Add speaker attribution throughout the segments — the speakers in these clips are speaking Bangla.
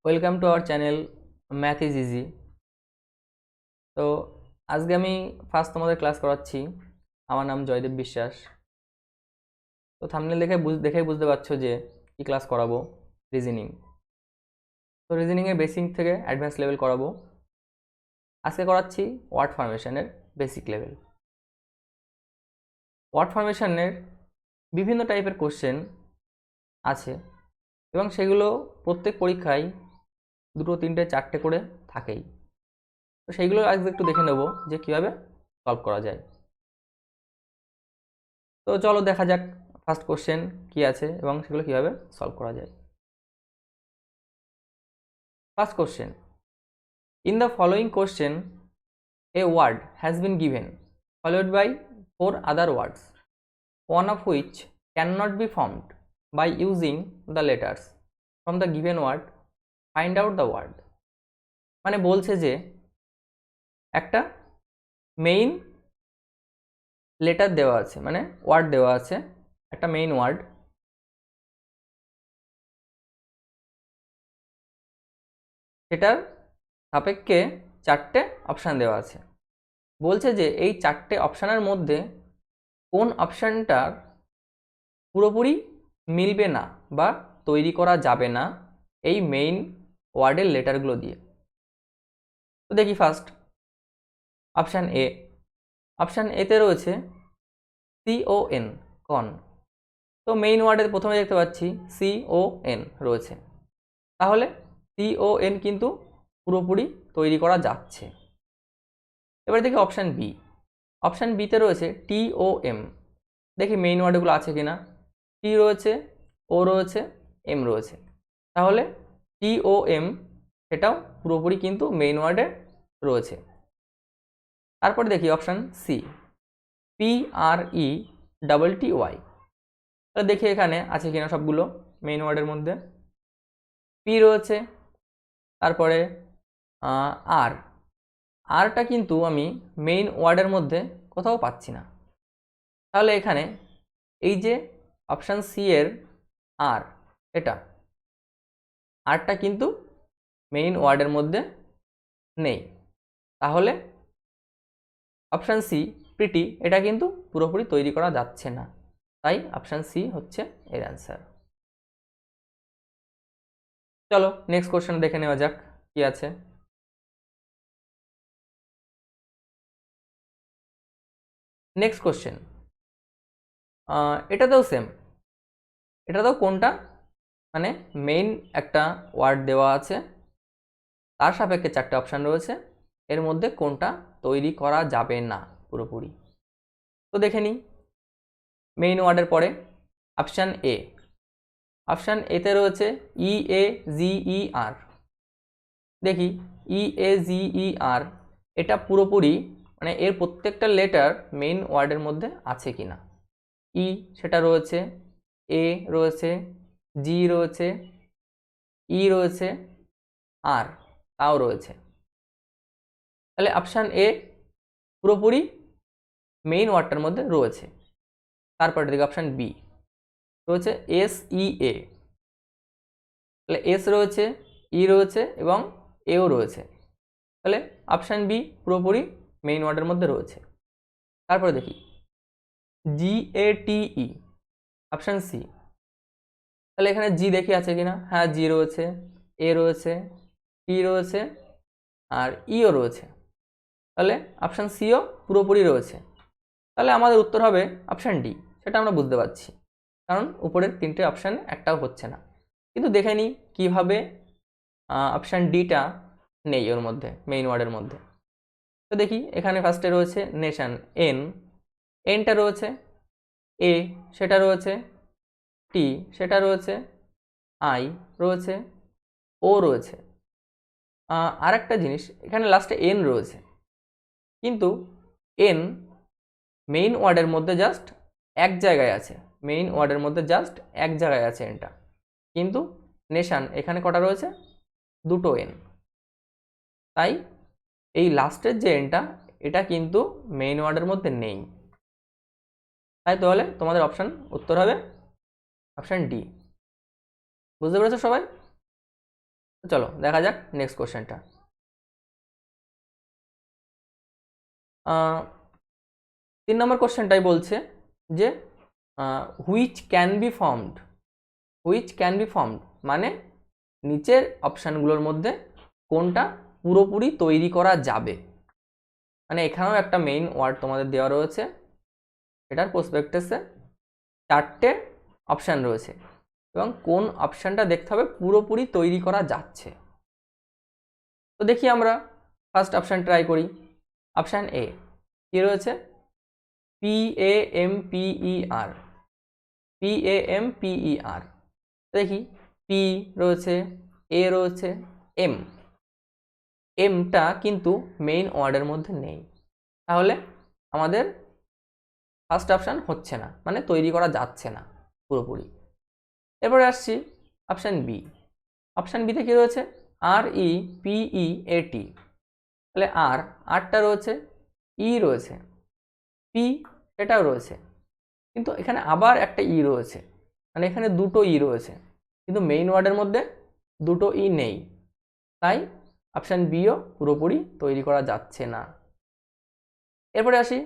Speaker 1: Welcome to our channel math is easy. তো আজকে আমি ফার্স্ট তোমাদের ক্লাস করাচ্ছি। আমার নাম জয়দেব বিশ্বাস। তো থাম্বনেল দেখেই বুঝতে পারছো যে কি ক্লাস করাবো, রিজনিং। তো রিজনিংয়ের বেসিক থেকে অ্যাডভান্স লেভেল করাবো। আজকে করাচ্ছি ওয়ার্ড ফরমেশনের বেসিক লেভেল। ওয়ার্ড ফরমেশনের বিভিন্ন টাইপের কোশ্চেন আছে এবং সেগুলো প্রত্যেক পরীক্ষায় 2, 3, 4টে করে থাকেই। তো সেইগুলো আজকে একটু দেখে নেব যে কীভাবে সলভ করা যায়। তো চলো দেখা যাক ফার্স্ট কোশ্চেন কি আছে এবং সেগুলো কীভাবে সলভ করা যায়। First question, in the following question a word has been given followed by 4 other words, one of which cannot be formed by using the letters from the given word. Find out the word. মানে বলছে যে একটা মেইন লেটার দেওয়া আছে, মানে ওয়ার্ড দেওয়া আছে, একটা মেইন ওয়ার্ড, সেটার সাপেক্ষে 4টে অপশান দেওয়া আছে। বলছে যে এই 4টে অপশানের মধ্যে কোন অপশানটার পুরোপুরি মিলবে না বা তৈরি করা যাবে না এই মেইন ওয়ার্ডের লেটারগুলো দিয়ে। তো দেখি ফার্স্ট অপশান এ। অপশান এতে রয়েছে CON, কন। তো মেইন ওয়ার্ডের প্রথমে দেখতে পাচ্ছি CON রয়েছে, তাহলে CON কিন্তু পুরোপুরি তৈরি করা যাচ্ছে। এবার দেখি অপশান বি। অপশান বিতে রয়েছে TOM। দেখি মেইন ওয়ার্ডগুলো আছে কিনা। টি রয়েছে, ও রয়েছে, এম রয়েছে, তাহলে TOM সেটাও পুরোপুরি কিন্তু মেইন ওয়ার্ডে রয়েছে। তারপরে দেখি অপশান সি, PRETTY। তাহলে দেখি এখানে আছে কিনা সবগুলো মেইন ওয়ার্ডের মধ্যে। পি রয়েছে, তারপরে আর, আরটা কিন্তু আমি মেইন ওয়ার্ডের মধ্যে কোথাও পাচ্ছি না। তাহলে এখানে এই যে অপশান সি এর আর, এটা আরটা কিন্তু মেইন ওয়ার্ডের মধ্যে নেই, তাহলে অপশান সি প্রিটি এটা কিন্তু পুরোপুরি তৈরি করা যাচ্ছে না, তাই অপশান সি হচ্ছে এর অ্যান্সার। চলো নেক্সট কোশ্চেন দেখে নেওয়া যাক কি আছে। নেক্সট কোশ্চেন, এটাতেও সেম। এটাতেও কোনটা, মানে মেইন একটা ওয়ার্ড দেওয়া আছে, তার সাপেক্ষে 4টে অপশান রয়েছে, এর মধ্যে কোনটা তৈরি করা যাবে না পুরোপুরি। তো দেখে নিই। মেইন ওয়ার্ডের পরে অপশান এ। অপশান এতে রয়েছে EAGER। দেখি EAGER এটা পুরোপুরি মানে এর প্রত্যেকটা লেটার মেইন ওয়ার্ডের মধ্যে আছে কিনা। ই সেটা রয়েছে, এ রয়েছে, জি রয়েছে, ই রয়েছে, আর তাও রয়েছে। তাহলে অপশান এ পুরোপুরি মেইন ওয়ার্ডটার মধ্যে রয়েছে। তারপরে দেখি অপশান বি রয়েছে SEA। তাহলে এস রয়েছে, ই রয়েছে এবং এও রয়েছে, তাহলে অপশান বি পুরোপুরি মেইন ওয়ার্ডের মধ্যে রয়েছে। তারপরে দেখি GATE, অপশান সি। তাহলে এখানে জি দেখি আছে কিনা। হ্যাঁ, জি রয়েছে, এ রয়েছে, টি রয়েছে আর ইও রয়েছে, তাহলে অপশান সিও পুরোপুরি রয়েছে। তাহলে আমাদের উত্তর হবে অপশান ডি। সেটা আমরা বুঝতে পারছি, কারণ উপরের 3টে অপশান একটাও হচ্ছে না। কিন্তু দেখে নিই কীভাবে অপশান ডিটা নেই ওর মধ্যে, মেইন ওয়ার্ডের মধ্যে। তো দেখি এখানে ফার্স্টে রয়েছে নেশান, এনটা রয়েছে, এ সেটা রয়েছে, টি সেটা রয়েছে, আই রয়েছে, ও রয়েছে। আর একটা জিনিস, এখানে লাস্টে এন রয়েছে, কিন্তু এন মেইন ওয়ার্ডের মধ্যে জাস্ট এক জায়গায় আছে, মেইন ওয়ার্ডের মধ্যে জাস্ট এক জায়গায় আছে এনটা, কিন্তু নেশান এখানে কটা রয়েছে, 2টো এন। তাই এই লাস্টের যে এনটা এটা কিন্তু মেইন ওয়ার্ডের মধ্যে নেই। তাই তাহলে তোমাদের অপশান উত্তর হবে অপশান ডি। বুঝতে পেরেছো সবাই? চলো দেখা যাক নেক্সট কোশ্চেনটা। 3 নম্বর কোশ্চেনটাই বলছে যে which can be formed, which can be formed মানে নিচের অপশানগুলোর মধ্যে কোনটা পুরোপুরি তৈরি করা যাবে। মানে এখানেও একটা মেইন ওয়ার্ড তোমাদের দেওয়া রয়েছে, এটার প্রসপেক্টাসে 4টে অপশান রয়েছে এবং কোন অপশানটা দেখতে হবে পুরোপুরি তৈরি করা যাচ্ছে। তো দেখি আমরা ফার্স্ট অপশান ট্রাই করি। অপশান এ কি রয়েছে, PAMPER, PAMPER। দেখি পি রয়েছে, এ রয়েছে, এম, এমটা কিন্তু মেইন ওয়ার্ডের মধ্যে নেই, তাহলে আমাদের ফার্স্ট অপশান হচ্ছে না, মানে তৈরি করা যাচ্ছে না পুরোপুরি। এরপরে আসছি অপশান বি। অপশান বিতে কী রয়েছে, REPEAT, তাহলে আরটা রয়েছে, ই রয়েছে, পি এটাও রয়েছে, কিন্তু এখানে আবার একটা ই রয়েছে, মানে এখানে দুটো ই রয়েছে, কিন্তু মেইন ওয়ার্ডের মধ্যে দুটো ই নেই, তাই অপশান বিও পুরোপুরি তৈরি করা যাচ্ছে না। এরপরে আসি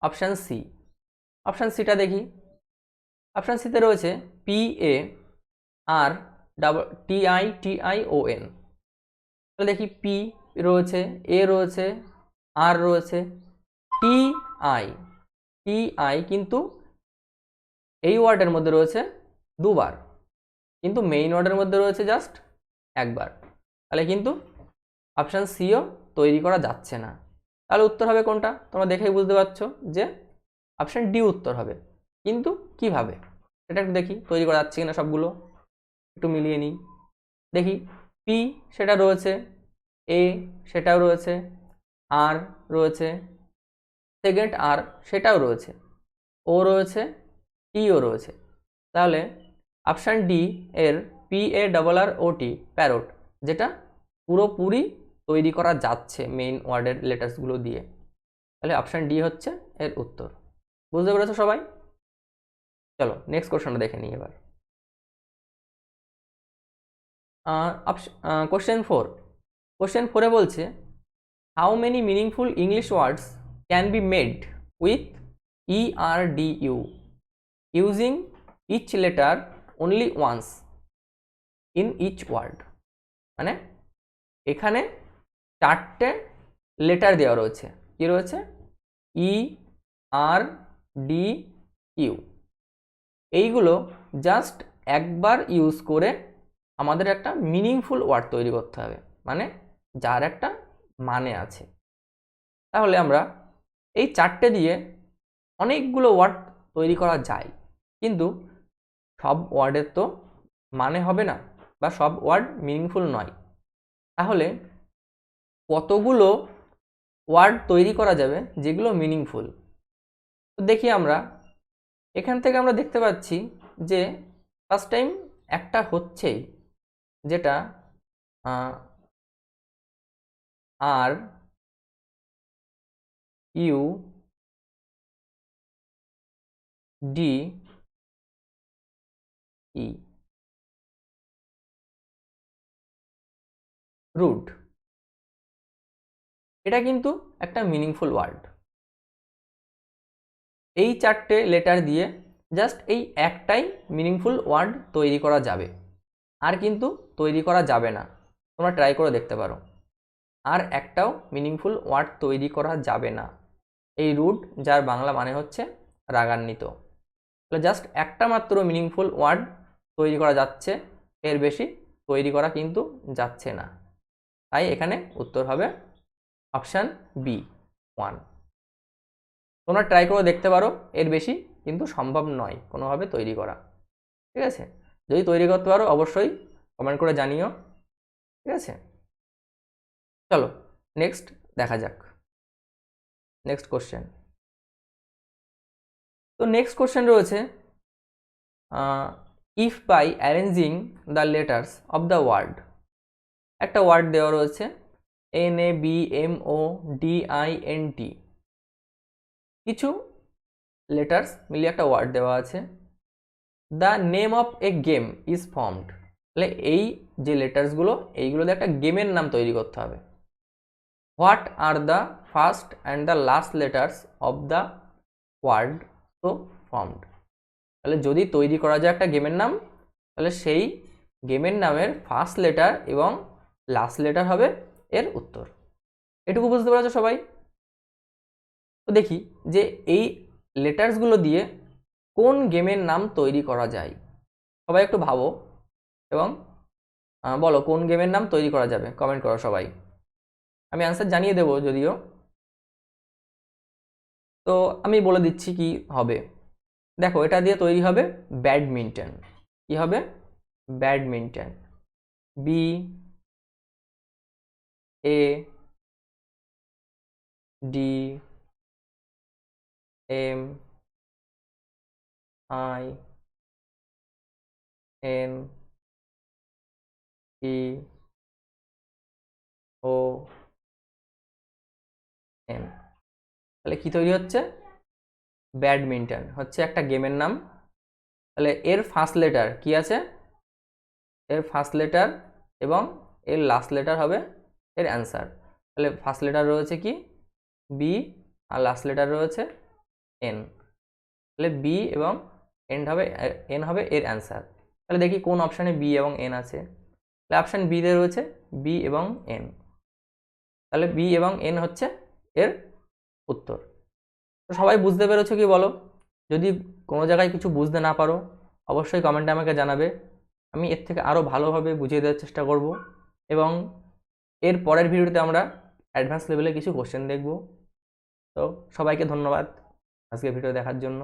Speaker 1: অপশান সি। অপশান সিটা দেখি। অপশান সিতে রয়েছে PARTITION, তাহলে দেখি পি রয়েছে, এ রয়েছে, আর রয়েছে, টিআই কিন্তু এই ওয়ার্ডের মধ্যে রয়েছে দুবার, কিন্তু মেইন ওয়ার্ডের মধ্যে রয়েছে জাস্ট একবার, তাহলে কিন্তু অপশান সিও তৈরি করা যাচ্ছে না। তাহলে উত্তর হবে কোনটা, তোমরা দেখেই বুঝতে পারছো যে অপশান ডি উত্তর হবে। কিন্তু কিভাবে সেটা একটু দেখি, তৈরি করা যাচ্ছে কিনা সবগুলো একটু মিলিয়ে নিই। দেখি পি সেটা রয়েছে, এ সেটাও রয়েছে, আর রয়েছে, সেকেন্ড আর সেটাও রয়েছে, ও রয়েছে, টিও রয়েছে, তাহলে অপশান ডি এর PARROT প্যারোট, যেটা পুরোপুরি তৈরি করা যাচ্ছে মেইন ওয়ার্ডের লেটার্সগুলো দিয়ে, তাহলে অপশান ডি হচ্ছে এর উত্তর। বুঝতে পেরেছো সবাই? চলো নেক্সট কোশ্চেনটা দেখে নিই এবার। কোশ্চেন 4। কোশ্চেন 4-এ বলছে how many meaningful English words can be made with ERDU using each letter only once in each word. মানে এখানে 4টে লেটার দেওয়া রয়েছে, কি রয়েছে, ERDU, এইগুলো জাস্ট একবার ইউজ করে আমাদের একটা মিনিংফুল ওয়ার্ড তৈরি করতে হবে, মানে যার একটা মানে আছে। তাহলে আমরা এই 4টে দিয়ে অনেকগুলো ওয়ার্ড তৈরি করা যায়, কিন্তু সব ওয়ার্ডের তো মানে হবে না বা সব ওয়ার্ড মিনিংফুল নয়, তাহলে কতগুলো ওয়ার্ড তৈরি করা যাবে যেগুলো মিনিংফুল। তো দেখি আমরা এখান থেকে আমরা দেখতে পাচ্ছি যে ফার্স্ট টাইম একটা হচ্ছেই, যেটা R U D E, root. এটা কিন্তু একটা মিনিংফুল ওয়ার্ড। এই 4টে লেটার দিয়ে জাস্ট এই একটাই মিনিংফুল ওয়ার্ড তৈরি করা যাবে, আর কিন্তু তৈরি করা যাবে না। তোমরা ট্রাই করে দেখতে পারো, আর একটাও মিনিংফুল ওয়ার্ড তৈরি করা যাবে না। এই রুট যার বাংলা মানে হচ্ছে রাগান্বিত, তাহলে জাস্ট একটা মাত্র মিনিংফুল ওয়ার্ড তৈরি করা যাচ্ছে, এর বেশি তৈরি করা কিন্তু যাচ্ছে না, তাই এখানে উত্তর হবে অপশান বি 1। তোমরা ট্রাই করে দেখতে পারো, এর বেশি কিন্তু সম্ভব নয় কোনোভাবে তৈরি করা, ঠিক আছে? যদি তৈরি করতে পারো অবশ্যই কমেন্ট করে জানিও, ঠিক আছে? চলো নেক্সট দেখা যাক, নেক্সট কোশ্চেন। তো নেক্সট কোশ্চেন রয়েছে if by arranging the letters of the word. একটা ওয়ার্ড দেওয়া রয়েছে NABMODINT, কিছু লেটার্স মিলিয়ে একটা ওয়ার্ড দেওয়া আছে। The name of A game is formed, তাহলে এই যে লেটার্সগুলো এইগুলো দিয়ে একটা গেমের নাম তৈরি করতে হবে। What are the first and the last letters of the word so formed. তাহলে যদি তৈরি করা যায় একটা গেমের নাম, তাহলে সেই গেমের নামের ফার্স্ট লেটার এবং লাস্ট লেটার হবে এর উত্তর। এটুকু বুঝতে পারছো সবাই? তো দেখি যে এই লেটার্সগুলো দিয়ে কোন গেমের নাম তৈরি করা যায়। সবাই একটু ভাবো এবং বলো কোন গেমের নাম তৈরি করা যাবে, কমেন্ট করো সবাই। আমি অ্যান্সার জানিয়ে দেবো যদিও। তো আমি বলে দিচ্ছি কি হবে। দেখো, এটা দিয়ে তৈরি হবে ব্যাডমিন্টন। কি হবে? Badminton. B A D M I N E O N. তাহলে কি তৈরি হচ্ছে? ব্যাডমিন্টন হচ্ছে একটা গেমের নাম। তাহলে এর ফার্স্ট লেটার কি আছে? এর ফার্স্ট লেটার এবং এর লাস্ট লেটার হবে এর অ্যান্সার। তাহলে ফার্স্ট লেটার রয়েছে কি? বি, আর লাস্ট লেটার রয়েছে এন। তাহলে বি এবং এন হবে এর অ্যান্সার। তাহলে দেখি কোন অপশানে বি এবং এন আছে। তাহলে অপশান বিতে রয়েছে বি এবং এন। তাহলে বি এবং এন হচ্ছে এর উত্তর। তো সবাই বুঝতে পেরেছো কি বলো? যদি কোনো জায়গায় কিছু বুঝতে না পারো অবশ্যই কমেন্টে আমাকে জানাবে। আমি এর থেকে আরও ভালোভাবে বুঝিয়ে দেওয়ার চেষ্টা করব এবং এর পরের ভিডিওতে আমরা অ্যাডভান্স লেভেলে কিছু কোশ্চেন দেখব। তো সবাইকে ধন্যবাদ আজকে ভিডিও দেখার জন্য।